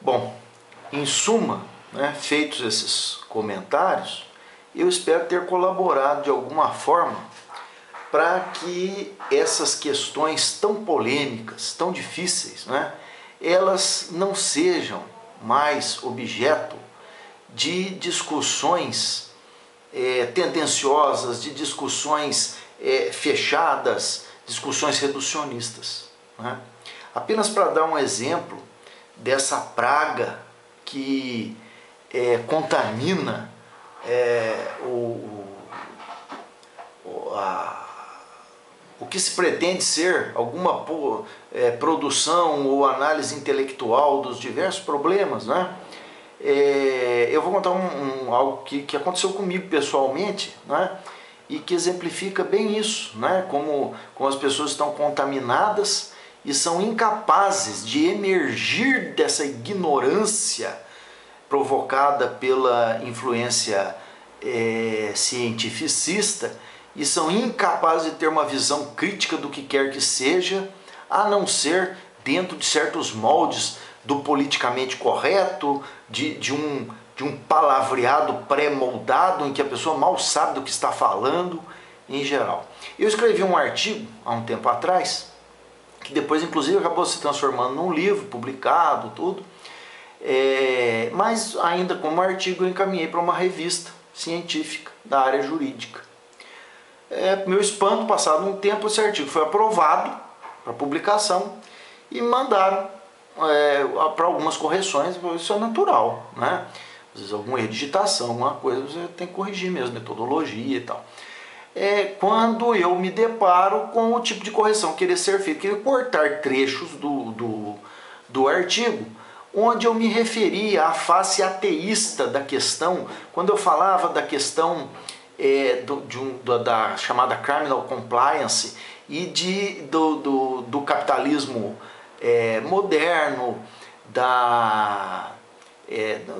Bom, em suma, né, feitos esses comentários, eu espero ter colaborado de alguma forma para que essas questões tão polêmicas, tão difíceis, né, elas não sejam mais objeto de discussões tendenciosas, de discussões fechadas, discussões reducionistas, né? Apenas para dar um exemplo dessa praga que contamina o que se pretende ser alguma produção ou análise intelectual dos diversos problemas, né? Eu vou contar algo que aconteceu comigo pessoalmente, né? E que exemplifica bem isso, né? Como as pessoas estão contaminadas e são incapazes de emergir dessa ignorância provocada pela influência cientificista, e são incapazes de ter uma visão crítica do que quer que seja, a não ser dentro de certos moldes do politicamente correto, de um palavreado pré-moldado em que a pessoa mal sabe do que está falando, em geral. Eu escrevi um artigo há um tempo atrás, que depois inclusive acabou se transformando num livro, publicado, tudo, mas ainda como artigo eu encaminhei para uma revista científica da área jurídica. Meu espanto, passado um tempo, esse artigo foi aprovado para publicação e mandaram para algumas correções. Isso é natural, né? Às vezes alguma erro de digitação, alguma coisa, você tem que corrigir mesmo, metodologia e tal. Quando eu me deparo com o tipo de correção que queria ser feito, queria cortar trechos do artigo, onde eu me referia à face ateísta da questão, quando eu falava da questão da chamada criminal compliance e do capitalismo moderno,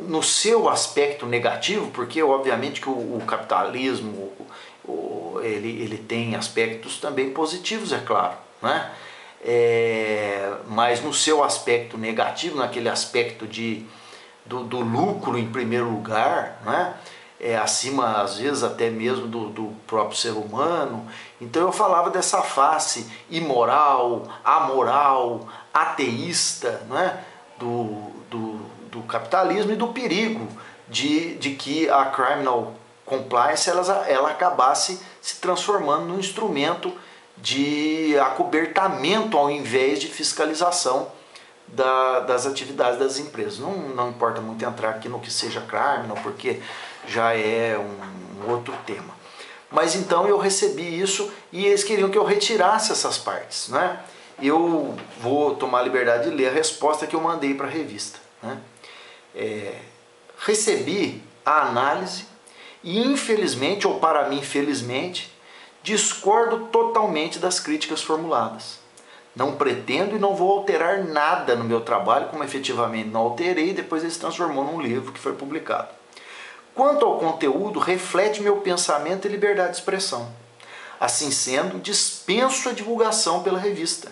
no seu aspecto negativo, porque obviamente que o capitalismo ele tem aspectos também positivos, é claro, né? Mas no seu aspecto negativo, naquele aspecto do lucro em primeiro lugar, né? Acima às vezes até mesmo do próprio ser humano. Então eu falava dessa face imoral, amoral, ateísta, né? do capitalismo e do perigo de que a criminal compliance ela acabasse se transformando num instrumento de acobertamento ao invés de fiscalização das atividades das empresas. Não importa muito entrar aqui no que seja criminal, porque já é um outro tema. Mas então eu recebi isso e eles queriam que eu retirasse essas partes, né? Eu vou tomar a liberdade de ler a resposta que eu mandei para a revista, né? Recebi a análise e infelizmente, ou para mim felizmente, discordo totalmente das críticas formuladas. Não pretendo e não vou alterar nada no meu trabalho, como efetivamente não alterei, e depois ele se transformou num livro que foi publicado. Quanto ao conteúdo, reflete meu pensamento e liberdade de expressão. Assim sendo, dispenso a divulgação pela revista,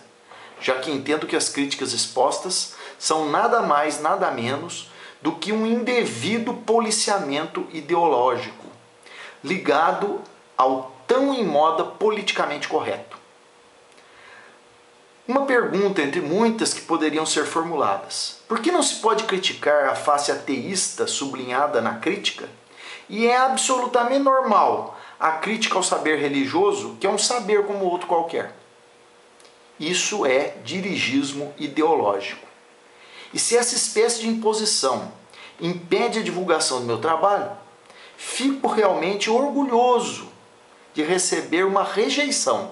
já que entendo que as críticas expostas são nada mais, nada menos do que um indevido policiamento ideológico, ligado ao tão em moda politicamente correto. Uma pergunta entre muitas que poderiam ser formuladas: por que não se pode criticar a face ateísta sublinhada na crítica? E é absolutamente normal a crítica ao saber religioso, que é um saber como outro qualquer. Isso é dirigismo ideológico. E se essa espécie de imposição impede a divulgação do meu trabalho, fico realmente orgulhoso de receber uma rejeição.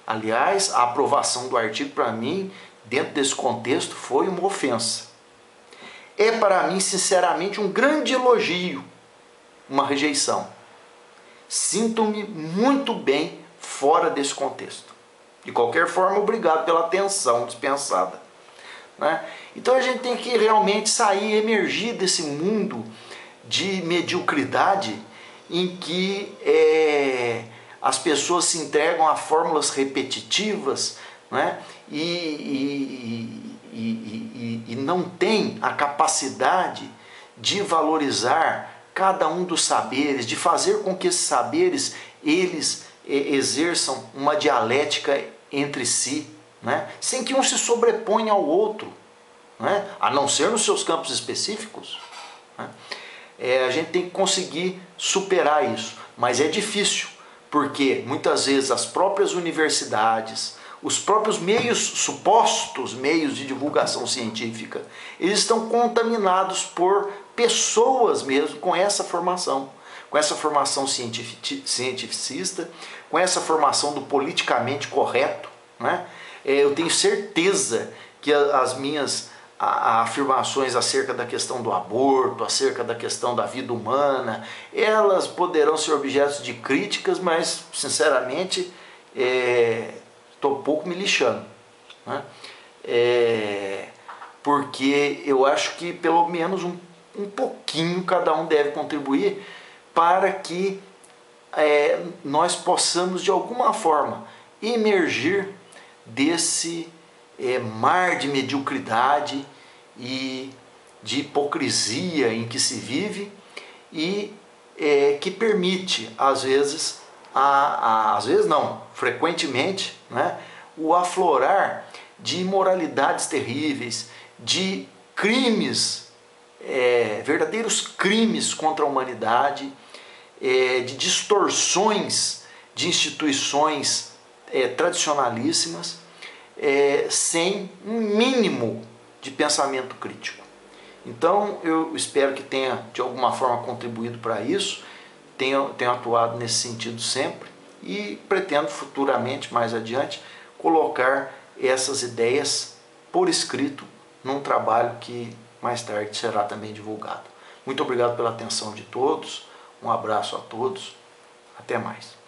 Aliás, a aprovação do artigo para mim, dentro desse contexto, foi uma ofensa. É para mim, sinceramente, um grande elogio, uma rejeição. Sinto-me muito bem fora desse contexto. De qualquer forma, obrigado pela atenção dispensada, né? Então a gente tem que realmente sair, emergir desse mundo de mediocridade em que as pessoas se entregam a fórmulas repetitivas, né? e não tem a capacidade de valorizar cada um dos saberes, de fazer com que esses saberes eles exerçam uma dialética entre si, né? Sem que um se sobreponha ao outro, né? A não ser nos seus campos específicos, né? A gente tem que conseguir superar isso, mas é difícil, porque muitas vezes as próprias universidades, os próprios meios, supostos meios de divulgação científica, eles estão contaminados por pessoas mesmo com essa formação cientificista, com essa formação do politicamente correto, né? Eu tenho certeza que as minhas afirmações acerca da questão do aborto, acerca da questão da vida humana, elas poderão ser objetos de críticas, mas sinceramente estou pouco me lixando, né? Porque eu acho que pelo menos um pouquinho cada um deve contribuir para que nós possamos de alguma forma emergir desse mar de mediocridade e de hipocrisia em que se vive e que permite às vezes, às vezes não, frequentemente, né, o aflorar de imoralidades terríveis, de crimes, verdadeiros crimes contra a humanidade, de distorções de instituições tradicionalíssimas, sem um mínimo de pensamento crítico. Então eu espero que tenha de alguma forma contribuído para isso, tenho atuado nesse sentido sempre e pretendo futuramente, mais adiante, colocar essas ideias por escrito num trabalho que mais tarde será também divulgado. Muito obrigado pela atenção de todos, um abraço a todos, até mais.